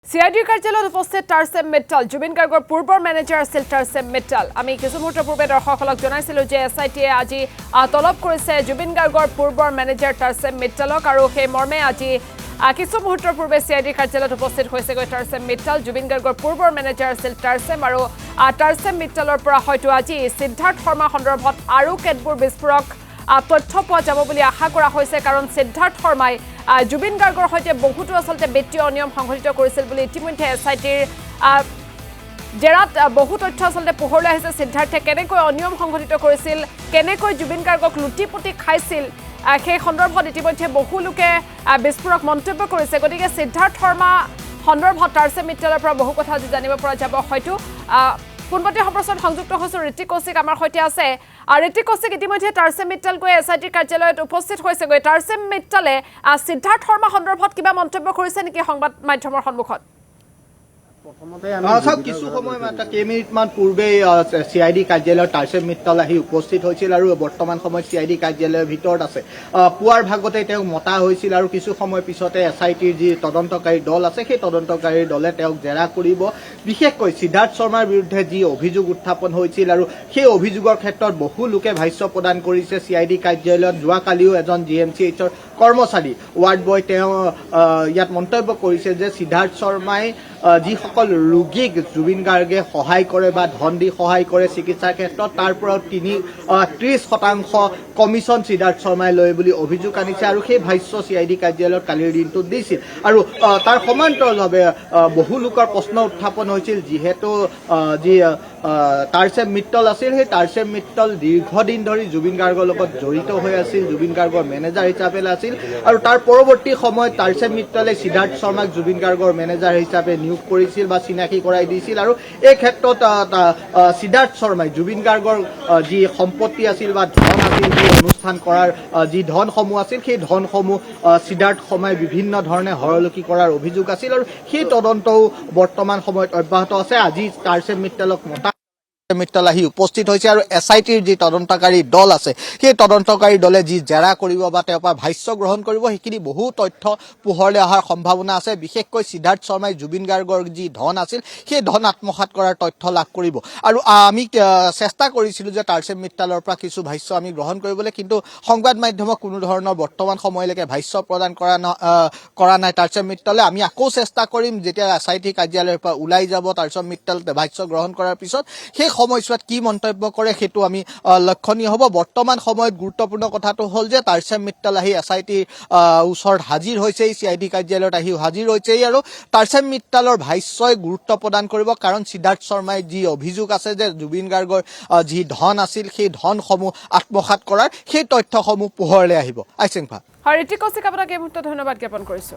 CIDৰ কাৰ্যালয়ত উপস্থিত টাৰ্চেম মিটল জুবিন গাৰ্গৰ পূৰ্বৰ মেনেজাৰ আছিল টাৰ্চেম মিটল আমি কিছু মুহূৰ্ত পূৰ্বে দৰ্শকসকলক জনাইছিলো যে SITয়ে আজি তলব কৰিছে জুবিন গাৰ্গৰ পূৰ্বৰ মেনেজাৰ টাৰ্চেম মিটলক আৰু সেই মৰ্মে আজি কিছু মুহূৰ্তৰ পূৰ্বে CIDৰ কাৰ্যালয়ত উপস্থিত হৈছে টাৰ্চেম মিটল জুবিন গাৰ্গৰ পূৰ্বৰ মেনেজাৰ আছিল টাৰ্চেম আৰু টাৰ্চেম মিটলৰ পৰা হয়তো আজি সিদ্ধাৰ্থ শৰ্মা সন্দৰ্ভত আৰু কেতবোৰ বিস্ফোৰক তথ্য পোৱা যাব বুলি আশা কৰা হৈছে কাৰণ সিদ্ধাৰ্থ শৰ্মাই জুবিন গাৰ্গৰ সৈতে বহুতো আসলতে বিত্তীয় অনিয়ম সংঘটিত কৰিছিল বুলি ইতিমধ্যে SITৰ জেৰাত বহু তথ্য আসলতে পোহৰলৈ আহিছে সিদ্ধাৰ্থে কেনেকৈ অনিয়ম সংঘটিত কৰিছিল কেনেকৈ জুবিন গাৰ্গক লুটিপুটি খাইছিল সেই সন্দৰ্ভত ইতিমধ্যে বহু লোকে বিস্ফোৰক মন্তব্য কৰিছে গতিকে সিদ্ধাৰ্থ শৰ্মা সন্দৰ্ভত টাৰ্চেম মিটলৰ পৰা বহু কথা জানিব পৰা যাব হয়তো পুনপতি সম্প্ৰচাৰত সংযুক্ত হৈছে ঋতিক কৌশিক আমাৰ সৈতে আছে ঋতিক কৌশিক ইতিমধ্যে টাৰ্চেম মিটল গৈ SITৰ কাৰ্যালয়ত উপস্থিত হৈছে টাৰ্চেম মিটলে সিদ্ধাৰ্থ শৰ্মা সন্দৰ্ভত কিবা মন্তব্য কৰিছে নেকি সংবাদ মাধ্যমৰ সন্মুখত কিছু সময় মাত্ৰ কেইমিনিটমান পূৰ্বে CID কাৰ্যালয়ত টাৰ্চেম মিটল আহি উপস্থিত হৈছিল আৰু বৰ্তমান সময়ত CID কাৰ্যালয়ৰ ভিতৰত আছে পুৱাৰ ভাগতে তেওঁক মতা হৈছিল আৰু কিছু সময় পিছতে SITৰ যি তদন্তকাৰী দল আছে সেই তদন্তকাৰী দলে তেওঁক জেৰা কৰিব বিশেষকৈ সিদ্ধাৰ্থ শৰ্মাৰ বিৰুদ্ধে যি অভিযোগ উত্থাপন হৈছিল আৰু সেই অভিযোগৰ ক্ষেত্ৰত বহু লোকে ভাষ্য প্ৰদান কৰিছে CID কাৰ্যালয়ত যোৱাকালিও এজন GMCHৰ কৰ্মচাৰী ৱাৰ্ড বয় তেওঁ ইয়াত মন্তব্য কৰিছে যে সিদ্ধাৰ্থ শৰ্মাই যিসকল ৰোগীক জুবিন গাৰ্গে সহায় কৰে বা ধন দি সহায় কৰে চিকিৎসাৰ ক্ষেত্ৰত তাৰ পৰা 30% কমিছন সিদ্ধাৰ্থ শৰ্মাই লয় বুলি অভিযোগ আনিছে আৰু সেই ভাষ্য CID কাৰ্যালয়ত কালিৰ দিনটোত দিছিল আৰু তাৰ সমান্তৰালভাৱে বহু লোকৰ প্ৰশ্ন উত্থাপন হৈছিল যিহেতু যি টাৰ্চেম মিটল আছিল সেই টাৰ্চেম মিটল দীৰ্ঘদিন ধৰি জুবিন গাৰ্গৰ লগত জড়িত হৈ আছিল জুবিন গাৰ্গৰ মেনেজাৰ হিচাপে আছিল আৰু তাৰ পৰৱৰ্তী সময়ত টাৰ্চেম মিটলে সিদ্ধাৰ্থ শৰ্মাক জুবিন গাৰ্গৰ মেনেজাৰ হিচাপে নিয়োগ কৰিছিল বা চিনাকি কৰাই দিছিল আৰু এই ক্ষেত্ৰত সিদ্ধাৰ্থ শৰ্মাই জুবিন গাৰ্গৰ যি সম্পত্তি আছিল বা ধন আছিল যি অনুষ্ঠান কৰাৰ যি ধনসমূহ আছিল সেই ধনসমূহ সিদ্ধাৰ্থ শৰ্মাই বিভিন্ন ধৰণে হৰলকি কৰাৰ অভিযোগ আছিল আৰু সেই তদন্তও বৰ্তমান সময়ত অব্যাহত আছে আজি টাৰ্চেম মিটলক মিটল আহি উপস্থিত হৈছে আৰু SITৰ যি তদন্তকাৰী দল আছে সেই তদন্তকাৰী দলে যি জেৰা কৰিব বা তেওঁৰ পৰা ভাষ্য গ্ৰহণ কৰিব সেইখিনি বহু তথ্য পোহৰলৈ অহাৰ সম্ভাৱনা আছে বিশেষকৈ সিদ্ধাৰ্থ শৰ্মাই জুবিন গাৰ্গৰ যি ধন আছিল সেই ধন আত্মসাৎ কৰাৰ তথ্য লাভ কৰিব আৰু আমি চেষ্টা কৰিছিলোঁ যে টাৰ্চেম মিটলৰ পৰা কিছু ভাষ্য আমি গ্ৰহণ কৰিবলৈ কিন্তু সংবাদ মাধ্যমক কোনো ধৰণৰ বৰ্তমান সময়লৈকে ভাষ্য প্ৰদান কৰা নাই টাৰ্চেম মিটলে আমি আকৌ চেষ্টা কৰিম যেতিয়া SIT কাৰ্যালয়ৰ পৰা ওলাই যাব টাৰ্চেম মিটল ভাষ্য গ্ৰহণ কৰাৰ পিছত সেই সময়ছোৱাত কি মন্তব্য কৰে সেইটো আমি লক্ষণীয় হ'ব বৰ্তমান সময়ত গুৰুত্বপূৰ্ণ কথাটো হ'ল যে টাৰ্চেম মিটল আহি SITৰ ওচৰত হাজিৰ হৈছে CID কাৰ্যালয়ত আহি হাজিৰ হৈছে আৰু টাৰ্চেম মিটলৰ ভাষ্যই গুৰুত্ব প্ৰদান কৰিব কাৰণ সিদ্ধাৰ্থ শৰ্মাই যি অভিযোগ আছে যে জুবিন গাৰ্গৰ যি ধন আছিল সেই ধনসমূহ আত্মসাৎ কৰাৰ সেই তথ্যসমূহ পোহৰলৈ আহিব আইচিংফা ঋতিক কৌশিক আপোনাক এই মুহূৰ্তত ধন্যবাদ জ্ঞাপন কৰিছো